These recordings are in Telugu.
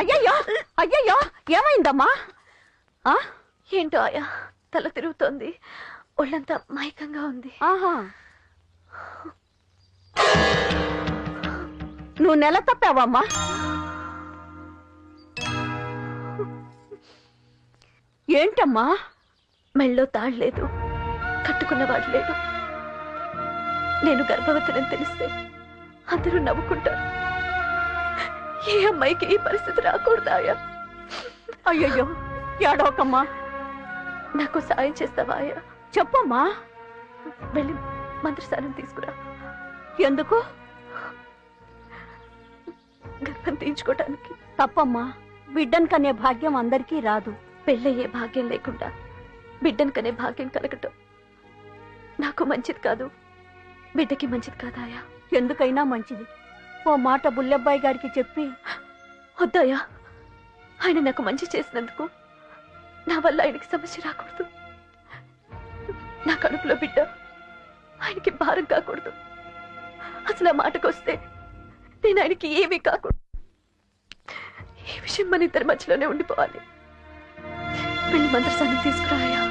అయ్యయ్యో అయ్యయ్యో ఏమైందమ్మా? ఏంటో ఆయా తల తిరుగుతోంది, ఒళ్ళంతా మైకంగా ఉంది. ఆహా, నువ్వు నెల తప్పావమ్మా. ఏంటమ్మా? మెళ్ళో తాళ్లేదు, కట్టుకున్నవాడు లేడు. నేను గర్భవతిని తెలిస్తే అందరూ నవ్వుకుంటారు. ఏ అమ్మాయికి ఈ పరిస్థితి రాకూడదాయా? అయ్యయ్యో ఏడవకమ్మా. నాకు సాయం చేస్తావా ఆయా? చెప్పమ్మా. వెళ్ళి మంత్రసానం తీసుకురా. ఎందుకు? గర్భం తీయించుకోవటానికి. తప్పమ్మా, బిడ్డను కనే భాగ్యం అందరికీ రాదు. పెళ్ళయ్యే భాగ్యం లేకుండా బిడ్డను కనే భాగ్యం కలగటం నాకు మంచిది కాదు, బిడ్డకి మంచిది కాదాయా? ఎందుకైనా మంచిది. ఓ మాట బుల్లెబ్బాయి గారికి చెప్పి. వద్దాయా, ఆయన నాకు మంచి చేసినందుకు నా వల్ల ఆయనకి సమస్య రాకూడదు. నా కడుపులో బిడ్డ ఆయనకి భారం కాకూడదు. అసలు ఆ మాటకు వస్తే నేను ఆయనకి ఏమీ కాకూడదు. ఈ విషయం మన ఇద్దరి మధ్యలోనే ఉండిపోవాలి. వెళ్ళి మంత్రసానం తీసుకురాయా.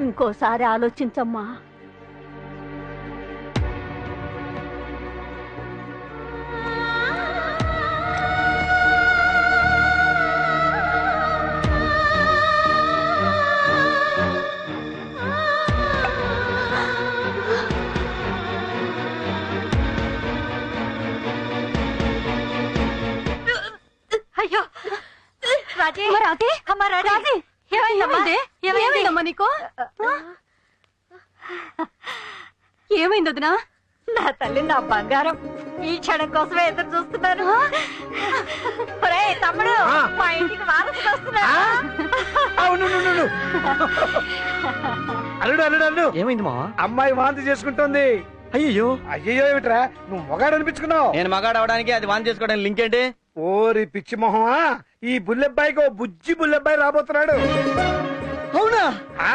ఇంకోసారి ఆలోచించమ్మా. అయ్యో రాజీ, ఏమైందమ్మా నీకు? ఏమైంది వదినా? నా తల్లి, నా బంగారం, ఈ క్షణం కోసమే ఎదురు చూస్తున్నారు. తమ్ముడు, మా ఇంటికి వారసుడు వస్తున్నాడు. అల్లుడు అల్లుడు అల్లుడు, ఏమైంది మా? అమ్మాయి వాంతి చేసుకుంటోంది. అయ్యో అయ్యో ఏమిట్రా, నువ్వు మొగాడు అనిపించుకున్నావు. నేను మగాడు అవడానికి అది వాన్ చేసుకోవడానికి లింక్ ఏంటి? ఓరి పిచ్చి మొహమా, ఈ బుల్లెబ్బాయికి ఓ బుజ్జి బుల్లెబ్బాయి రాబోతున్నాడు. అవునా? ఆ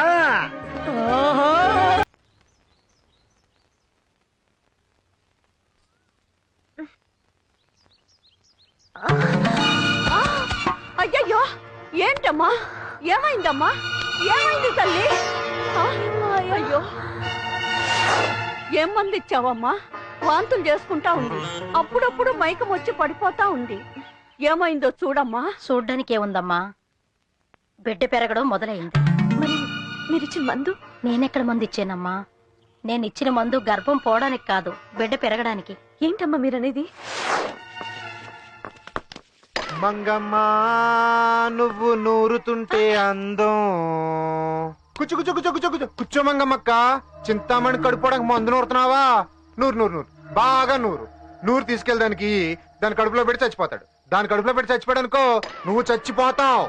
అయ్యయ్యో ఏంటమ్మా? ఏమైందమ్మా? ఏమైంది తల్లి? అయ్యో, ఏం మంది ఇచ్చావమ్మా? వాంతులు చేసుకుంటా ఉంది, అప్పుడప్పుడు మైకం వచ్చి పడిపోతా ఉంది. ఏమైందో చూడమ్మా. చూడ్డానికి ఏముందమ్మా, బిడ్డ పెరగడం మొదలైంది. మరి మీరిచ్చిన మందు? నేనెక్కడ మందు ఇచ్చానమ్మా? నేను ఇచ్చిన మందు గర్భం పోవడానికి కాదు, బిడ్డ పెరగడానికి. ఏంటమ్మా మీరనేది? మంగమ్మ నువ్వు నూరుతుంటే అందం. కుచ్చు కుచ్చు కుచ్చు కుచ్చు కుచ్చు కూర్చో మంగమ్మక్క. చింతామణి కడుపుకోవడానికి మందు నూరుతున్నావా? నూరు నూరు నూరు, బాగా నూరు. నూరు తీసుకెళ్ళడానికి దాని కడుపులో పెట్టి చచ్చిపోతాడు. దాని కడుపులో పెట్టి చచ్చిపోయాడు అనుకో, నువ్వు చచ్చిపోతావు.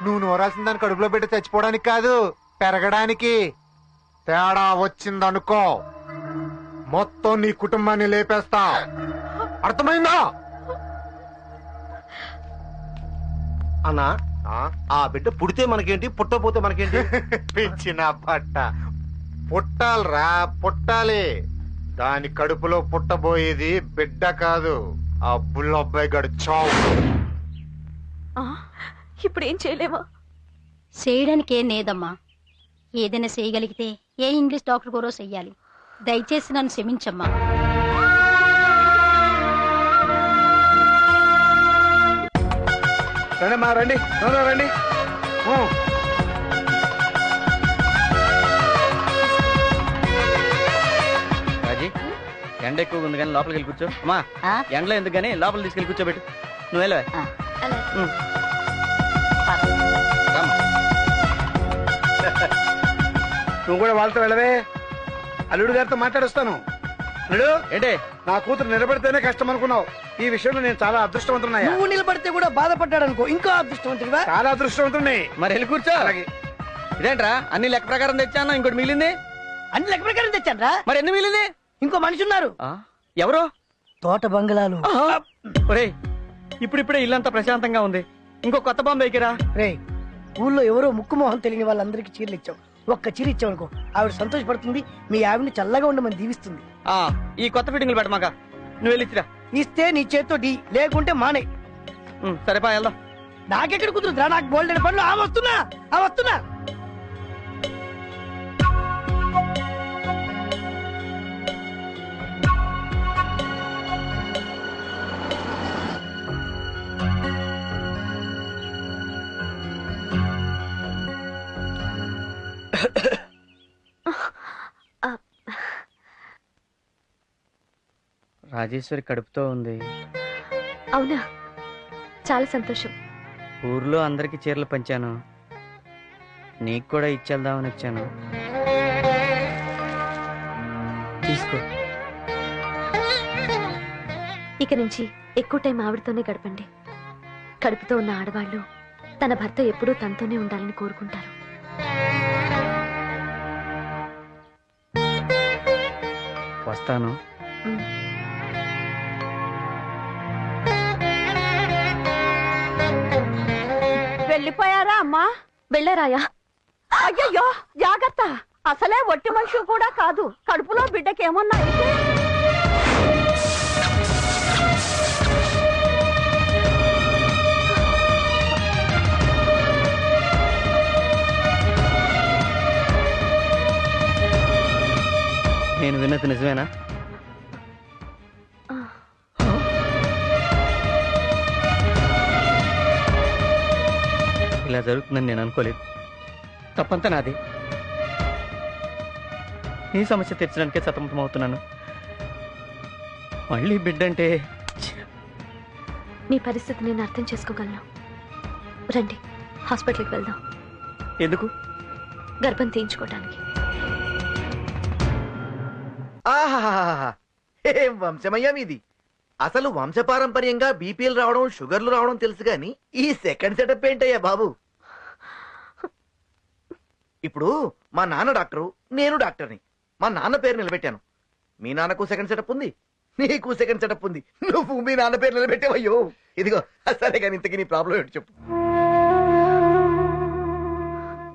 నువ్వు నూరాల్సిన దాని కడుపులో పెట్టి చచ్చిపోవడానికి కాదు, పెరగడానికి. తేడా వచ్చిందనుకో మొత్తం నీ కుటుంబాన్ని లేపేస్తా. అర్థమైందా? అన్నా, ఆ బిడ్డ పుడితే మనకేంటి, పుట్టపోతే మనకేంటి? పిచ్చిన బట్ట, పుట్టాలరా, పుట్టాలి. దాని కడుపులో పుట్టబోయేది బిడ్డ కాదు, ఆ బుల్లబ్బాయి గడు చావు. ఇప్పుడు ఏం చేయలేమా? చేయడానికి ఏం లేదమ్మా. ఏదైనా చేయగలిగితే ఏ ఇంగ్లీష్ డాక్టర్ కూడా చెయ్యాలి. దయచేసి నన్ను క్షమించమ్మా. రండి రండి రండి. రాజీ, ఎండ ఎక్కువగా ఉంది కానీ లోపలికి వెళ్ళి కూర్చో. అమ్మా, ఎండలో ఎందుకు కానీ లోపల తీసుకెళ్ళి కూర్చోబెట్టు. నువ్వు వెళ్ళవే. నువ్వు కూడా వాళ్ళతో వెళ్ళవే. అల్లుడు గారితో మాట్లాడొస్తాను. అల్లుడు ఏంటి నా కూతురు నిలబడితేనే కష్టం అనుకున్నావు. ఈ విషయంలో నేను చాలా అదృష్టవంతున్నాయా. నువ్వు నిలబడితే కూడా బాధపడ్డాడు అనుకో, ఇంకా అదృష్టవంతుడివా. చాలా అదృష్టవంతుణ్ణి. మరి వెళ్ళి కూర్చో. అలాగే. ఇదేంట్రా అన్ని లెక్క ప్రకారం తెచ్చాను, ఇంకోటి మిగిలింది. అన్ని లెక్క ప్రకారం తెచ్చాను రా. మరి ఎన్ని మిగిలింది? ఇంకో మనిషి ఉన్నారు. ఎవరు? తోట బంగ్లాలు. ఒరేయ్, ఇప్పుడిప్పుడే ఇల్లంతా ప్రశాంతంగా ఉంది, ఇంకో కొత్త బాంబు ఎక్కిరా. రే, ఊళ్ళో ఎవరో ముక్కు మొహం తెలియని వాళ్ళందరికీ చీరలు ఇచ్చావు. ఒక్క చీర ఇచ్చావు అనుకో, ఆవిడ సంతోషపడుతుంది, మీ ఆవిడని చల్లగా ఉండమని దీవిస్తుంది. ఈ కొత్త ఫిట్టింగ్లు పెట్టమాక, నువ్వు వెళ్ళిచ్చిరా. ఇస్తే నీ చేత్తో డి, లేకుంటే మానే. సరేపా వెళ్దాం. నాకెక్కడ కుదురుతురా, నాకు బోల్డెడ్ పనులు. వస్తున్నా. రాజేశ్వరి కడుపుతో ఉంది. అవునా, చాలా సంతోషం. ఊర్లో అందరికి చీరలు పంచాను, నీకు కూడా ఇచ్చేద్దామని వచ్చాను. తీసుకో. ఇక నుంచి ఎక్కువ టైం ఆవిడతోనే గడపండి. కడుపుతో ఉన్న ఆడవాళ్ళు తన భర్త ఎప్పుడూ తనతోనే ఉండాలని కోరుకుంటారు. వస్తాను. వెళ్ళిపోయారా అమ్మా? వెళ్ళారాయా? అయ్యయ్యో, జాగ్రత్త. అసలే ఒట్టి మనిషి కూడా కాదు, కడుపులో బిడ్డకేమన్నా అయితే. నేను విన్నది నిజమేనా? ఇలా జరుగుతుందని నేను అనుకోలేదు. తప్పంతా నాది. నీ సమస్య తీర్చడానికే సతమతం అవుతున్నాను. మళ్ళీ బిడ్డంటే. మీ పరిస్థితి నేను అర్థం చేసుకోగలను. రండి, హాస్పిటల్కి వెళ్దాం. ఎందుకు? గర్భం తీయించుకోవడానికి. ఆహాహాహా, ఏం వంశమయ్యా మీది. అసలు వంశపారంపర్యంగా బీపీఎల్ రావడం, షుగర్లు రావడం తెలుసు గాని ఈ సెకండ్ సెటప్ ఏంటయ్యా బాబు? ఇప్పుడు మా నాన్న డాక్టరు, నేను డాక్టర్ని. మా నాన్న పేరు నిలబెట్టాను. మీ నాన్నకు సెకండ్ సెటప్ ఉంది, నీకు సెకండ్ సెటప్ ఉంది. నువ్వు మీ నాన్న పేరు నిలబెట్టావయ్యో. ఇదిగో సరే కానీ ఇంతకీ నీ ప్రాబ్లం ఏంటి చెప్పు.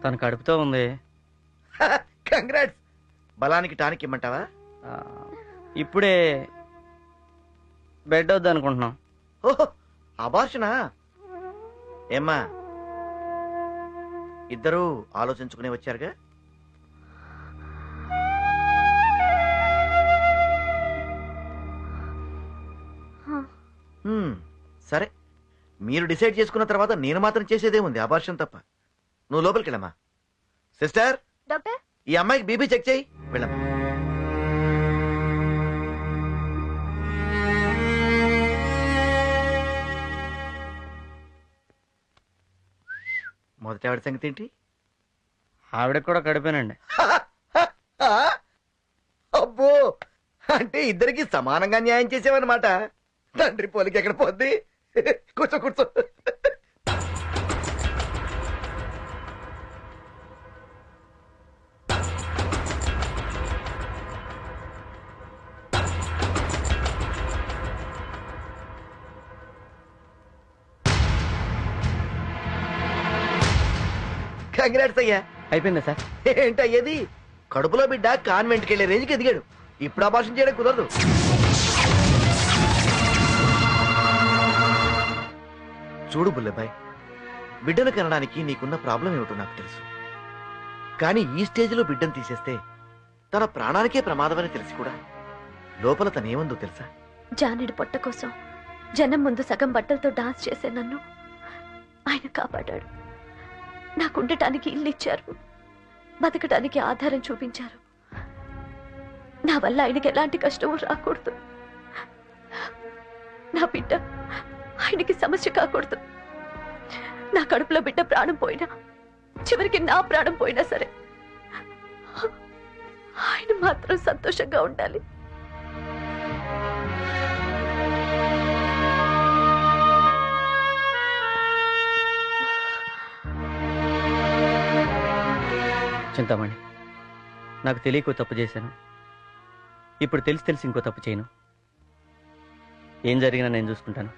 తను కడుపుతో ఉంది. కంగ్రాట్స్. బలానికి టానిక్ ఇమ్మంటావా? ఇప్పుడే బెడ్ వద్దు అనుకుంటున్నాం. ఓహో, అబార్షనా? ఏమ్మా, ఇద్దరూ ఆలోచించుకునే వచ్చారుగా. సరే, మీరు డిసైడ్ చేసుకున్న తర్వాత నేను మాత్రం చేసేదేముంది, అబార్షన్ తప్ప. నువ్వు లోపలికి వెళ్ళమ్మా. సిస్టర్, డాక్టర్, ఈ అమ్మాయికి బీపీ చెక్ చేయి. వెళ్ళమ్మా. మొదటి ఆవిడ సంగతి ఏంటి? ఆవిడకి కూడా కడిపోయానండి. అబ్బో, అంటే ఇద్దరికి సమానంగా న్యాయం చేసావన్నమాట. తండ్రి పోలికి ఎక్కడ పోద్ది. కూర్చో కూర్చో. కంగ్రాట్స్ అయ్యా. అయిపోయిందా సార్? ఏంటయ్యేది? కడుపులో బిడ్డ కాన్వెంట్కి వెళ్ళే రేంజ్కి ఎదిగాడు. ఇప్పుడు అబార్షన్ చేయడం కుదరదు. చూడు బుల్లబాయ్, బిడ్డను కనడానికి నీకున్న ప్రాబ్లం ఏమిటో నాకు తెలుసు. కానీ ఈ స్టేజ్లో బిడ్డను తీసేస్తే తన ప్రాణానికే ప్రమాదమని తెలిసి కూడా లోపల తనేముందో తెలుసా? జానుడి పొట్ట కోసం జనం ముందు సగం బట్టలతో డాన్స్ చేసే నన్ను ఆయన కాపాడాడు. నాకుండటానికి ఇల్లు ఇచ్చారు, బతకడానికి ఆధారం చూపించారు. నా వల్ల ఆయనకి ఎలాంటి కష్టమూ రాకూడదు. నా బిడ్డ ఆయనకి సమస్య కాకూడదు. నా కడుపులో బిడ్డ ప్రాణం పోయినా, చివరికి నా ప్రాణం పోయినా సరే ఆయన మాత్రం సంతోషంగా ఉండాలి. చింతామణి, నాకు తెలియకో తప్పు చేశాను. ఇప్పుడు తెలిసి ఇంకో తప్పు చేయను. ఏం జరిగినా నేను చూసుకుంటాను.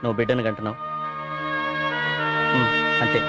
నువ్వు బిడ్డను కంటున్నావు, అంతే.